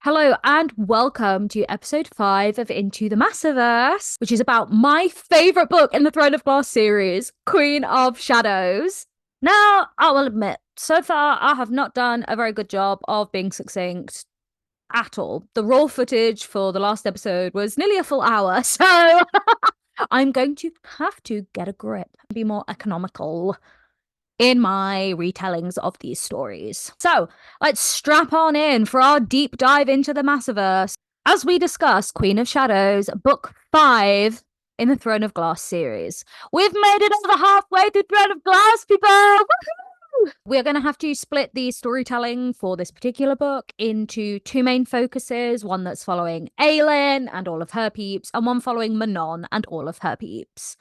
Hello and welcome to episode 5 of Into the Massiverse, which is about my favorite book in the Throne of Glass series, Queen of Shadows. Now, I will admit, so far I have not done a very good job of being succinct at all. The raw footage for the last episode was nearly a full hour, so I'm going to have to get a grip and be more economical in my retellings of these stories. So let's strap on in for our deep dive into the Massiverse as we discuss Queen of Shadows, Book 5 in the Throne of Glass series. We've made it over halfway through Throne of Glass, people! Woohoo! We're going to have to split the storytelling for this particular book into two main focuses, one that's following Aelin and all of her peeps, and one following Manon and all of her peeps.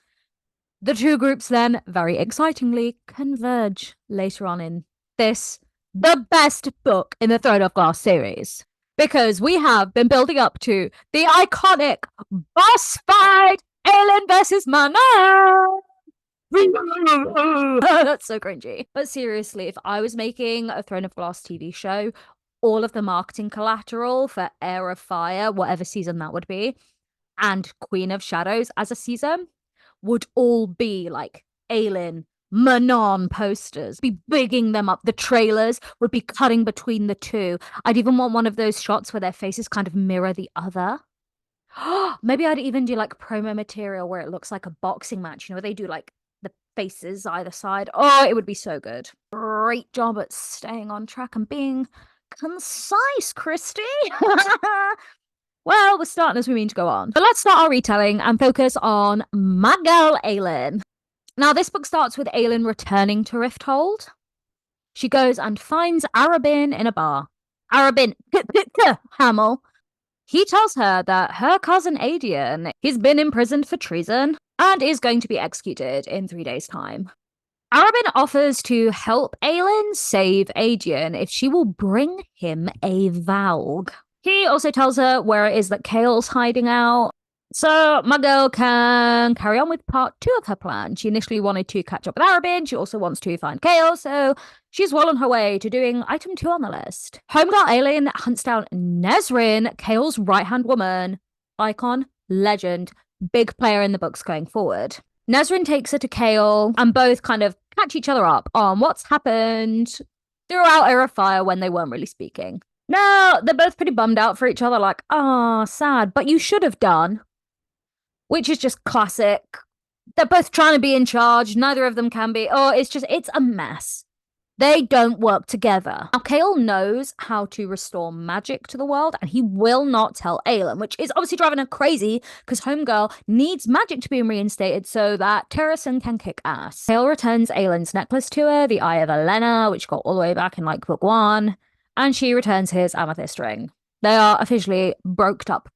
The two groups then, very excitingly, converge later on in this, the best book in the Throne of Glass series. Because we have been building up to the iconic boss fight, Aelin versus Manon! That's so cringy. But seriously, if I was making a Throne of Glass TV show, all of the marketing collateral for Heir of Fire, whatever season that would be, and Queen of Shadows as a season would all be like Aelin, Manon posters, be bigging them up. The trailers would be cutting between the two. I'd even want one of those shots where their faces kind of mirror the other. Maybe I'd even do like promo material where it looks like a boxing match, where they do like the faces either side. Oh, it would be so good. Great job at staying on track and being concise, Christy. Well, we're starting as we mean to go on. But let's start our retelling and focus on my girl, Aelin. Now, this book starts with Aelin returning to Rifthold. She goes and finds Arabin in a bar. Arabin, Hamel. He tells her that her cousin Adian, he's been imprisoned for treason and is going to be executed in 3 days' time. Arabin offers to help Aelin save Adian if she will bring him a Valg. He also tells her where it is that Chaol's hiding out, so my girl can carry on with part 2 of her plan. She initially wanted to catch up with Arabin. She also wants to find Chaol, so she's well on her way to doing item 2 on the list. Homegirl Aelin hunts down Nesrin, Chaol's right-hand woman, icon, legend, big player in the books going forward. Nesrin takes her to Chaol, and both kind of catch each other up on what's happened throughout Heir of Fire when they weren't really speaking. Now, they're both pretty bummed out for each other, like, oh, sad, but you should have done. Which is just classic. They're both trying to be in charge. Neither of them can be. Oh, it's a mess. They don't work together. Now, Chaol knows how to restore magic to the world, and he will not tell Aelin, which is obviously driving her crazy, because Homegirl needs magic to be reinstated so that Terrasen can kick ass. Chaol returns Aelin's necklace to her, the Eye of Elena, which got all the way back in, like, book 1. And she returns his amethyst ring. They are officially broked up.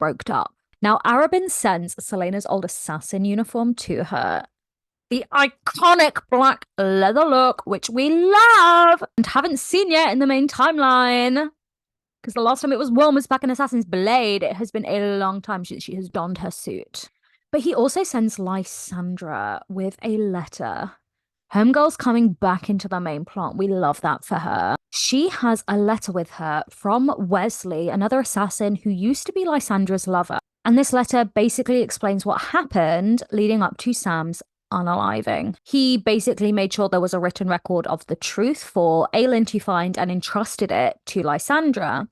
Now, Arabin sends Selena's old assassin uniform to her. The iconic black leather look, which we love and haven't seen yet in the main timeline. Because the last time it was worn was back in Assassin's Blade. It has been a long time since she has donned her suit. But he also sends Lysandra with a letter. Homegirl's coming back into the main plot. We love that for her. She has a letter with her from Wesley, another assassin who used to be Lysandra's lover. And this letter basically explains what happened leading up to Sam's unaliving. He basically made sure there was a written record of the truth for Aelin to find and entrusted it to Lysandra.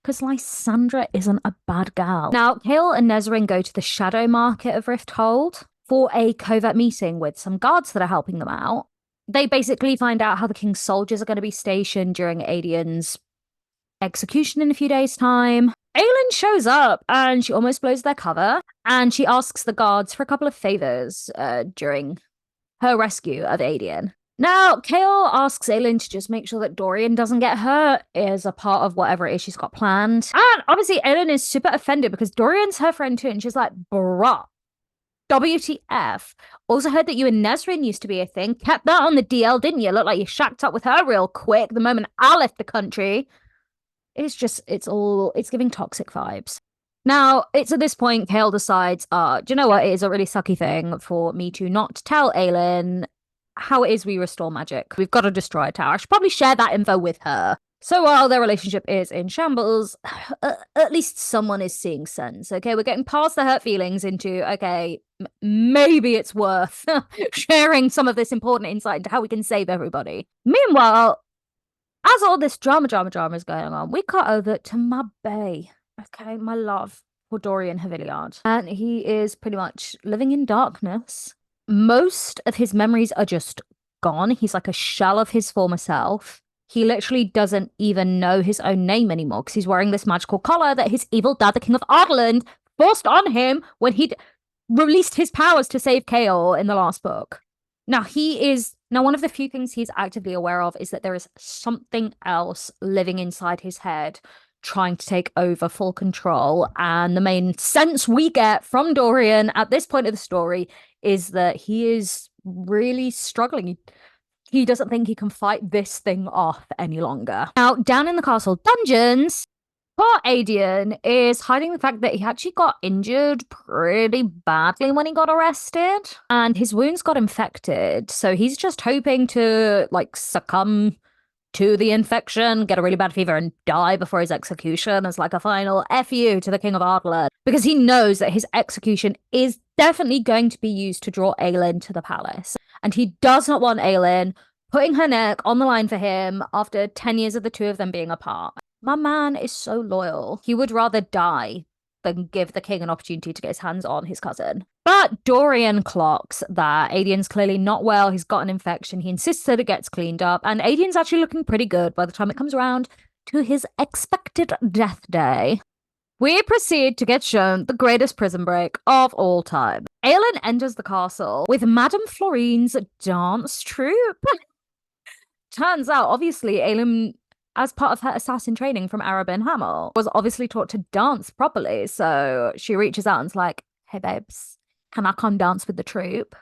Because Lysandra isn't a bad gal. Now, Chaol and Nesrin go to the Shadow Market of Rifthold for a covert meeting with some guards that are helping them out. They basically find out how the king's soldiers are going to be stationed during Adian's execution in a few days' time. Aelin shows up and she almost blows their cover, and she asks the guards for a couple of favors during her rescue of Adian. Now, Chaol asks Aelin to just make sure that Dorian doesn't get hurt as a part of whatever it is she's got planned. And obviously Aelin is super offended because Dorian's her friend too, and she's like, bruh. WTF. Also heard that you and Nesrin used to be a thing. Kept that on the DL, didn't you? Looked like you shacked up with her real quick the moment I left the country. It's giving toxic vibes. Now, it's at this point, Chaol decides, do you know what? It is a really sucky thing for me to not tell Aelin how it is we restore magic. We've got to destroy a tower. I should probably share that info with her. So while their relationship is in shambles, at least someone is seeing sense. Okay, we're getting past the hurt feelings into, okay, maybe it's worth sharing some of this important insight into how we can save everybody. Meanwhile, as all this drama is going on, we cut over to my bae. Okay, my love for Dorian Haviliard. And he is pretty much living in darkness. Most of his memories are just gone. He's like a shell of his former self. He literally doesn't even know his own name anymore because he's wearing this magical collar that his evil dad, the King of Ardenland, forced on him when he'd released his powers to save Chaol in the last book. Now, one of the few things he's actively aware of is that there is something else living inside his head, trying to take over full control. And the main sense we get from Dorian at this point of the story is that he is really struggling. He doesn't think he can fight this thing off any longer. Now, down in the castle dungeons, poor Adian is hiding the fact that he actually got injured pretty badly when he got arrested, and his wounds got infected. So he's just hoping to succumb to the infection, get a really bad fever, and die before his execution as a final F you to the King of Ardland, because he knows that his execution is definitely going to be used to draw Aelin to the palace. And he does not want Aelin putting her neck on the line for him after 10 years of the two of them being apart. My man is so loyal. He would rather die than give the king an opportunity to get his hands on his cousin. But Dorian clocks that Adian's clearly not well. He's got an infection. He insists that it gets cleaned up. And Adian's actually looking pretty good by the time it comes around to his expected death day. We proceed to get shown the greatest prison break of all time. Aelin enters the castle with Madame Florine's dance troupe. Turns out, obviously, Aelin, as part of her assassin training from Arabin Hamel, was obviously taught to dance properly. So she reaches out and's like, hey, babes, can I come dance with the troupe?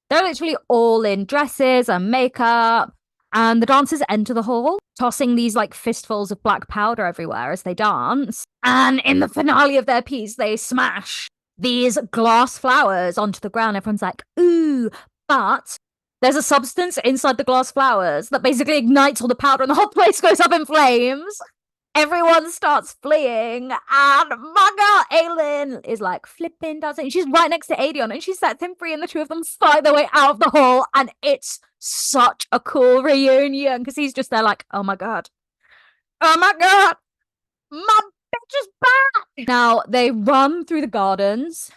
They're literally all in dresses and makeup. And the dancers enter the hall, tossing these fistfuls of black powder everywhere as they dance. And in the finale of their piece, they smash these glass flowers onto the ground. Everyone's like, ooh, but there's a substance inside the glass flowers that basically ignites all the powder and the whole place goes up in flames. Everyone starts fleeing, and my girl Aelin is flipping, dancing. She's right next to Adian, and she sets him free, and the two of them fight their way out of the hall, and it's such a cool reunion because he's just there oh my god, my bitch is back. Now they run through the gardens,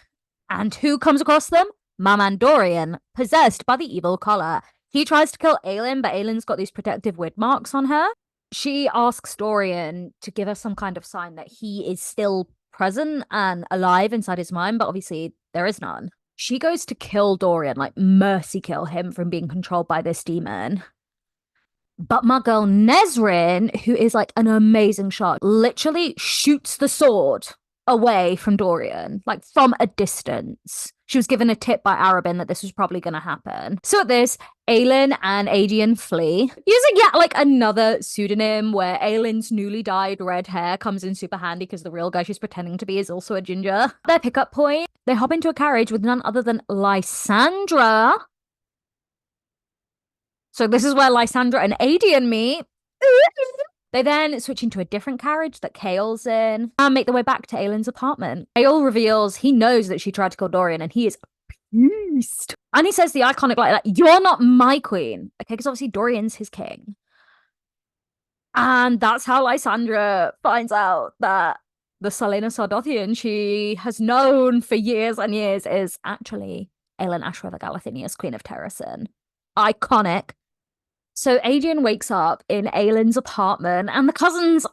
and who comes across them? My man Dorian, possessed by the evil collar. He tries to kill Aelin, but Aelin's got these protective wid marks on her. She asks Dorian to give her some kind of sign that he is still present and alive inside his mind, but obviously there is none. She goes to kill Dorian, mercy kill him from being controlled by this demon. But my girl Nesrin, who is an amazing shot, literally shoots the sword away from Dorian, from a distance. She was given a tip by Arabin that this was probably going to happen. So at this, Aelin and Adian flee, using yet another pseudonym where Aelin's newly dyed red hair comes in super handy because the real guy she's pretending to be is also a ginger. Their pickup point, they hop into a carriage with none other than Lysandra. So this is where Lysandra and Adian meet. They then switch into a different carriage that Chaol's in and make their way back to Aelin's apartment. Chaol reveals he knows that she tried to kill Dorian and he is pissed. And he says the iconic line, you're not my queen. Okay, because obviously Dorian's his king. And that's how Lysandra finds out that the Selena Sardothian she has known for years and years is actually Aelin Ashra Galathinius, Queen of Terrasen. Iconic. So Adian wakes up in Aelin's apartment and the cousins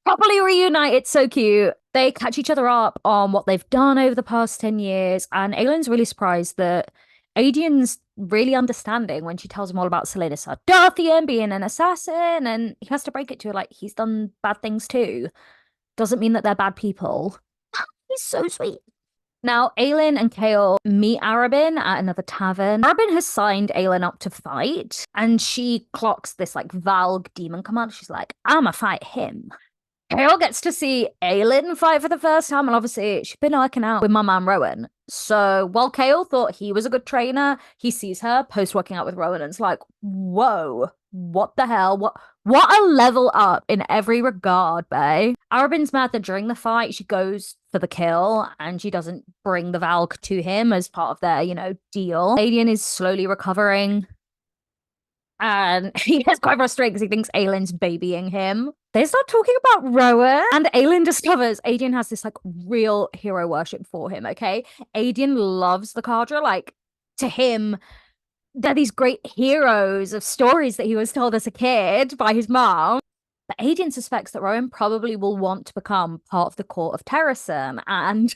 properly reunite. It's so cute. They catch each other up on what they've done over the past 10 years. And Aelin's really surprised that Adian's really understanding when she tells him all about Selena Sardothian being an assassin. And he has to break it to her he's done bad things too. Doesn't mean that they're bad people. He's so sweet. Now, Aelin and Chaol meet Arabin at another tavern. Arabin has signed Aelin up to fight, and she clocks this Valg demon command. She's like, I'ma fight him. Chaol gets to see Aelin fight for the first time, and obviously she's been working out with my man Rowan. So while Chaol thought he was a good trainer, he sees her post working out with Rowan and it's like, whoa, what the hell? What a level up in every regard, bae. Arabin's mad that during the fight she goes for the kill and she doesn't bring the Valk to him as part of their, deal. Aedion is slowly recovering and he gets quite frustrated because he thinks Aylin's babying him. They start talking about Rowan, and Aylin discovers Aedion has this like real hero worship for him, okay? Aedion loves the Cadra, like to him they're these great heroes of stories that he was told as a kid by his mom. But Aedion suspects that Rowan probably will want to become part of the court of Terrasen, and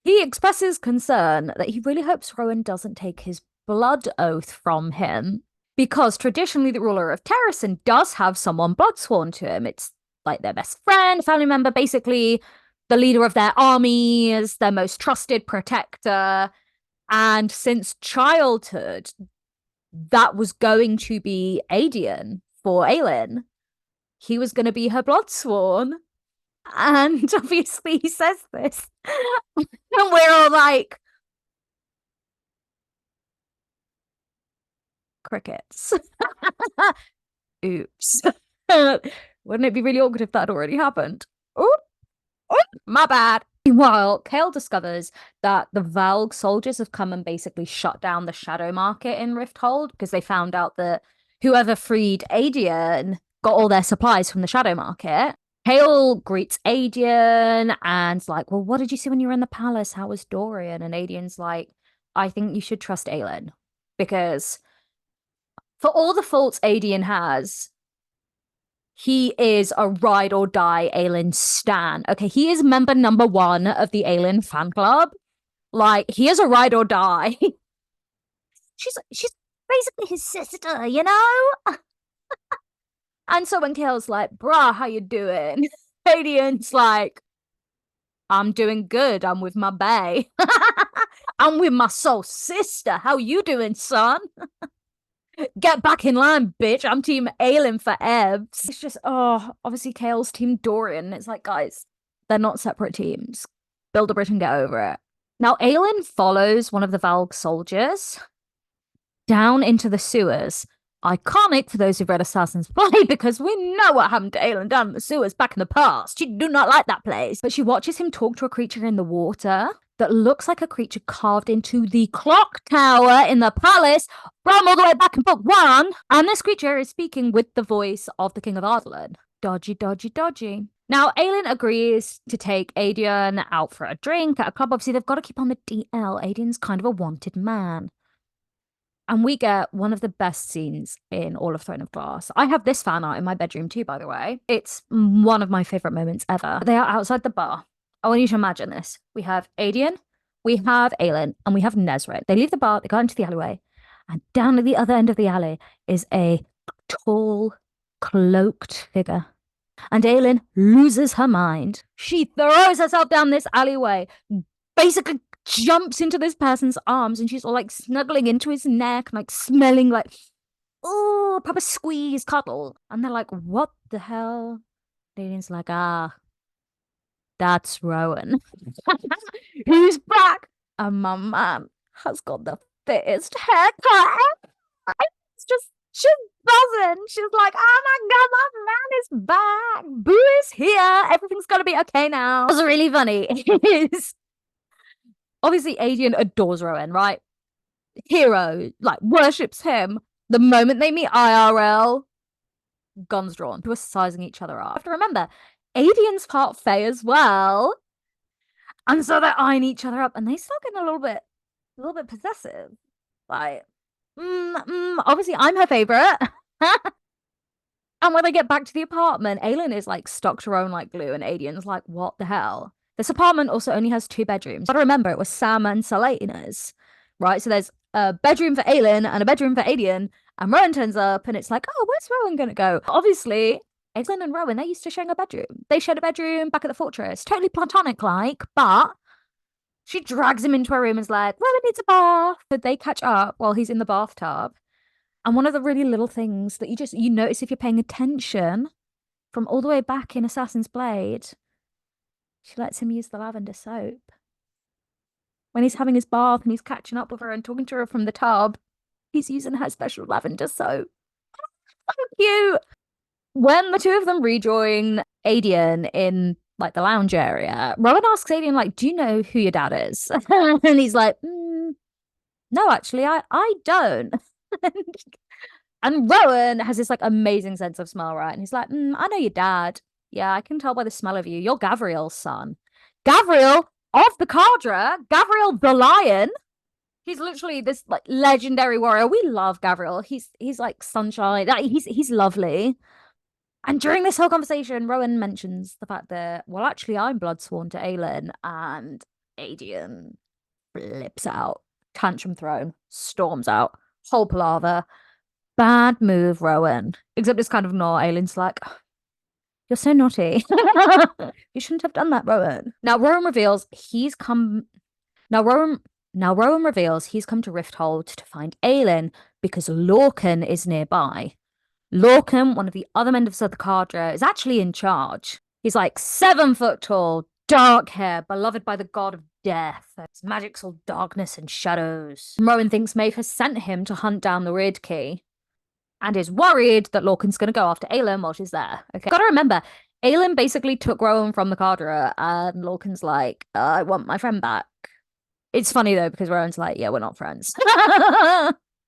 he expresses concern that he really hopes Rowan doesn't take his blood oath from him, because traditionally the ruler of Terrasen does have someone blood sworn to him. It's like their best friend, family member, basically the leader of their armies, their most trusted protector. And since childhood, that was going to be Aedion for Aelin. He was going to be her blood sworn. And obviously he says this. And we're all like, crickets. Oops. Wouldn't it be really awkward if that had already happened? Oh, my bad. Meanwhile, Kale discovers that the Valg soldiers have come and basically shut down the shadow market in Rifthold because they found out that whoever freed Aedion got all their supplies from the shadow market. Kale greets Aedion and's like, well, what did you see when you were in the palace? How was Dorian? And Aedion's like, I think you should trust Aelin because for all the faults Aedion has, he is a ride or die Aelin stan. Okay, he is member number 1 of the Aelin fan club. Like, he is a ride or die. she's basically his sister, you know? And so when Kale's like, bruh, how you doing? Aedion's like, I'm doing good. I'm with my bae. I'm with my soul sister. How you doing, son? Get back in line, bitch. I'm team Aelin for Ebs. It's just, obviously Kale's team Dorian. It's like, guys, they're not separate teams. Build a bridge and get over it. Now, Aelin follows one of the Valg soldiers down into the sewers. Iconic for those who've read Assassin's Creed because we know what happened to Aelin down in the sewers back in the past. She do not like that place. But she watches him talk to a creature in the water that looks like a creature carved into the clock tower in the palace from all the way back in book 1. And this creature is speaking with the voice of the King of Ardlan. Dodgy, dodgy, dodgy. Now, Aelin agrees to take Aedion out for a drink at a club. Obviously, they've got to keep on the DL. Aedion's kind of a wanted man. And we get one of the best scenes in all of Throne of Glass. I have this fan art in my bedroom too, by the way. It's one of my favorite moments ever. They are outside the bar. I want you to imagine this. We have Aedion, we have Aelin, and we have Nezret. They leave the bar, they go into the alleyway, and down at the other end of the alley is a tall, cloaked figure. And Aelin loses her mind. She throws herself down this alleyway, basically jumps into this person's arms, and she's all like snuggling into his neck, like smelling like, oh, proper squeeze, cuddle. And they're like, what the hell? Aedian's like, that's Rowan. Who's back? And my man has got the fittest haircut. It's just, she's buzzing. She's like, oh my god, my man is back. Boo is here. Everything's gonna be okay now. What's really funny is obviously Aedion adores Rowan, right? Hero, like worships him. The moment they meet IRL, guns drawn, who are sizing each other up. You have to remember, Aedion's part Fae as well. And so they're eyeing each other up and they start getting a little bit possessive. Like, obviously I'm her favorite. And when they get back to the apartment, Aelin is like stuck to Rowan like glue, and Aedion's like, what the hell? This apartment also only has 2 bedrooms. But remember, it was Sam and Selena's, right? So there's a bedroom for Aelin and a bedroom for Aedion, and Rowan turns up, and it's like, oh, where's Rowan gonna go? Obviously, Aelin and Rowan, they're used to sharing a bedroom. They shared a bedroom back at the fortress. Totally platonic-like, but she drags him into her room and is like, Rowan needs a bath. But they catch up while he's in the bathtub. And one of the really little things that you notice if you're paying attention from all the way back in Assassin's Blade, she lets him use the lavender soap. When he's having his bath and he's catching up with her and talking to her from the tub, he's using her special lavender soap. cute. When the two of them rejoin Adian in like the lounge area, Rowan asks Adian, like, do you know who your dad is? And he's like, no, actually, I don't. And Rowan has this like amazing sense of smell, right? And he's like, I know your dad. Yeah, I can tell by the smell of you. You're Gavriel's son. Gavriel of the Cadre, Gavriel the Lion. He's literally this like legendary warrior. We love Gavriel. He's like sunshine. Like, he's lovely. And during this whole conversation, Rowan mentions the fact that, well, actually, I'm blood sworn to Aelin, and Adian flips out, tantrum thrown, storms out, whole palaver. Bad move, Rowan. Except it's kind of not. Aelin's like, you're so naughty. You shouldn't have done that, Rowan. Now Rowan reveals he's come to Rifthold to find Aelin because Lorcan is nearby. Lorcan, one of the other members of the Cadre, is actually in charge. He's like 7 foot tall, dark hair, beloved by the god of death. His magic's all darkness and shadows. Rowan thinks Maeve has sent him to hunt down the Reed Key and is worried that Lorcan's going to go after Aelin while she's there. Okay, gotta remember, Aelin basically took Rowan from the Cadre, and Lorcan's like, I want my friend back. It's funny though, because Rowan's like, yeah, we're not friends.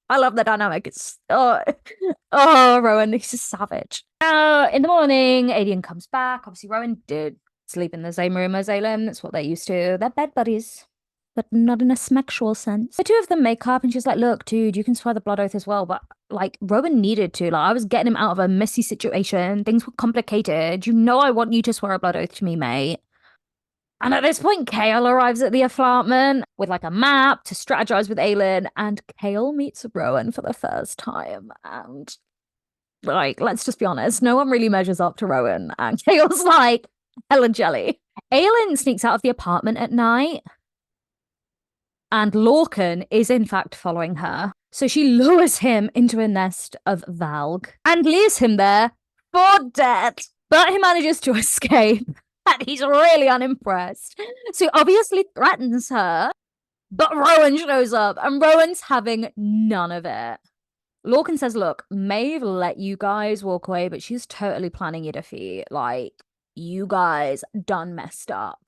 I love the dynamic. It's Rowan, he's a savage. In the morning, Adian comes back. Obviously, Rowan did sleep in the same room as Aelin. That's what they're used to. They're bed buddies, but not in a sexual sense. The two of them make up, and she's like, look, dude, you can swear the blood oath as well, but like Rowan needed to. Like, I was getting him out of a messy situation. Things were complicated. You know I want you to swear a blood oath to me, mate. And at this point, Chaol arrives at the apartment with like a map to strategize with Aelin, and Chaol meets Rowan for the first time. And like, let's just be honest, no one really measures up to Rowan, and Chaol's like hella jelly. Aelin sneaks out of the apartment at night, and Lorcan is in fact following her. So she lures him into a nest of Valg and leaves him there for dead. But he manages to escape. And he's really unimpressed. So he obviously threatens her. But Rowan shows up, and Rowan's having none of it. Lorcan says, look, Maeve let you guys walk away, but she's totally planning your defeat. Like, you guys done messed up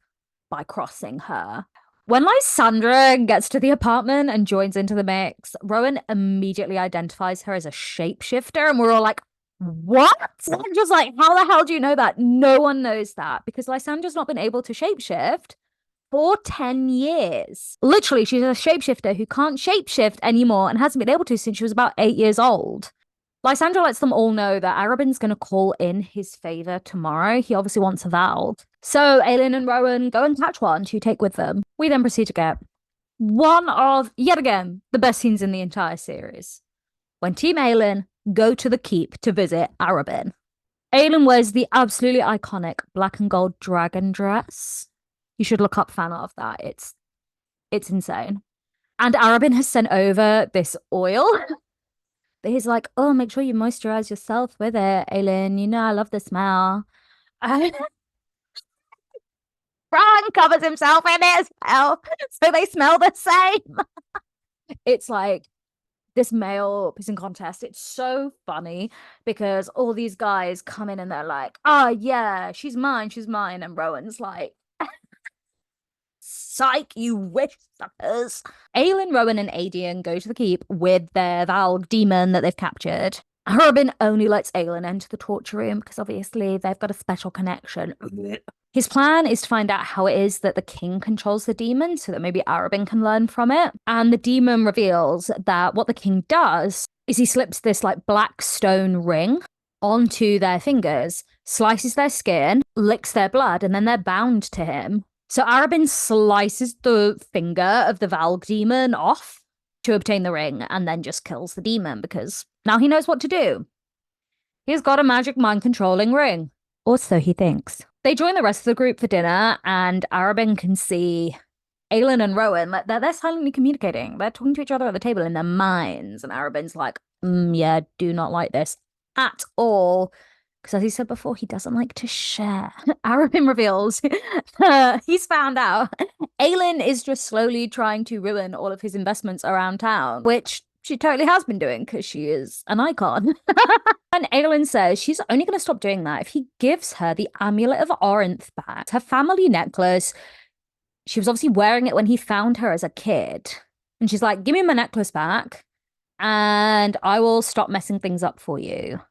by crossing her. When Lysandra gets to the apartment and joins into the mix, Rowan immediately identifies her as a shapeshifter, and we're all like, what? I'm just like, how the hell do you know that? No one knows that, because Lysandra's not been able to shapeshift for 10 years. Literally, she's a shapeshifter who can't shapeshift anymore and hasn't been able to since she was about 8 years old. Lysandra lets them all know that Arobyn's going to call in his favor tomorrow. He obviously wants a Valg. So Aelin and Rowan go and catch one to take with them. We then proceed to get one of, yet again, the best scenes in the entire series. When Team Aelin go to the keep to visit Arobyn. Aelin wears the absolutely iconic black and gold dragon dress. You should look up fan art of that. It's insane. And Arobyn has sent over this oil. He's like, oh, make sure you moisturize yourself with it, Aelin. You know I love the smell. Bran covers himself in it as well, so they smell the same. It's like this male pissing contest. It's so funny because all these guys come in and they're like, oh yeah, she's mine, and Rowan's like, psych, you wish suckers. Aelin, Rowan, and Adian go to the keep with their Valg demon that they've captured. Arobyn only lets Aelin enter the torture room because obviously they've got a special connection. His plan is to find out how it is that the king controls the demon so that maybe Arobyn can learn from it. And the demon reveals that what the king does is he slips this like black stone ring onto their fingers, slices their skin, licks their blood, and then they're bound to him. So Arobyn slices the finger of the Valg demon off to obtain the ring and then just kills the demon because now he knows what to do. He's got a magic mind controlling ring. Or so he thinks. They join the rest of the group for dinner, and Arobyn can see Aelin and Rowan. They're silently communicating. They're talking to each other at the table in their minds. And Arobyn's like, yeah, do not like this at all. Because as he said before, he doesn't like to share. Arobyn reveals he's found out Aelin is just slowly trying to ruin all of his investments around town, which She totally has been doing because she is an icon. And Aelin says she's only going to stop doing that if he gives her the Amulet of Orinth back, her family necklace. She was obviously wearing it when he found her as a kid. And she's like, give me my necklace back and I will stop messing things up for you.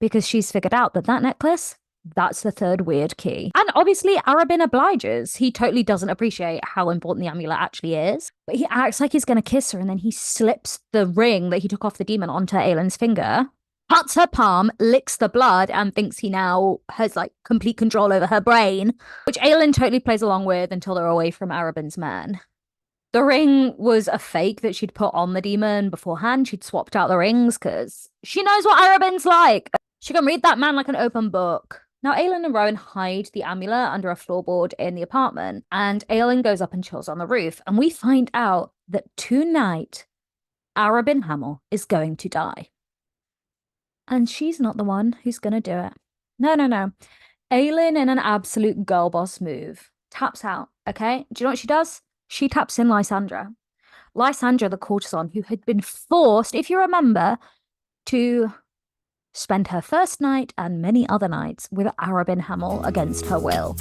Because she's figured out that necklace, that's the third weird key. And obviously, Arobynn obliges. He totally doesn't appreciate how important the amulet actually is. But he acts like he's going to kiss her, and then he slips the ring that he took off the demon onto Aelin's finger, cuts her palm, licks the blood, and thinks he now has, like, complete control over her brain, which Aelin totally plays along with until they're away from Arobynn's men. The ring was a fake that she'd put on the demon beforehand. She'd swapped out the rings because she knows what Arobynn's like. She can read that man like an open book. Now, Aelin and Rowan hide the amulet under a floorboard in the apartment, and Aelin goes up and chills on the roof, and we find out that tonight, Arobynn Hamel is going to die. And she's not the one who's going to do it. No. Aelin, in an absolute girl boss move, taps out, okay? Do you know what she does? She taps in Lysandra. Lysandra, the courtesan, who had been forced, if you remember, to spend her first night and many other nights with Arobynn Hamel against her will.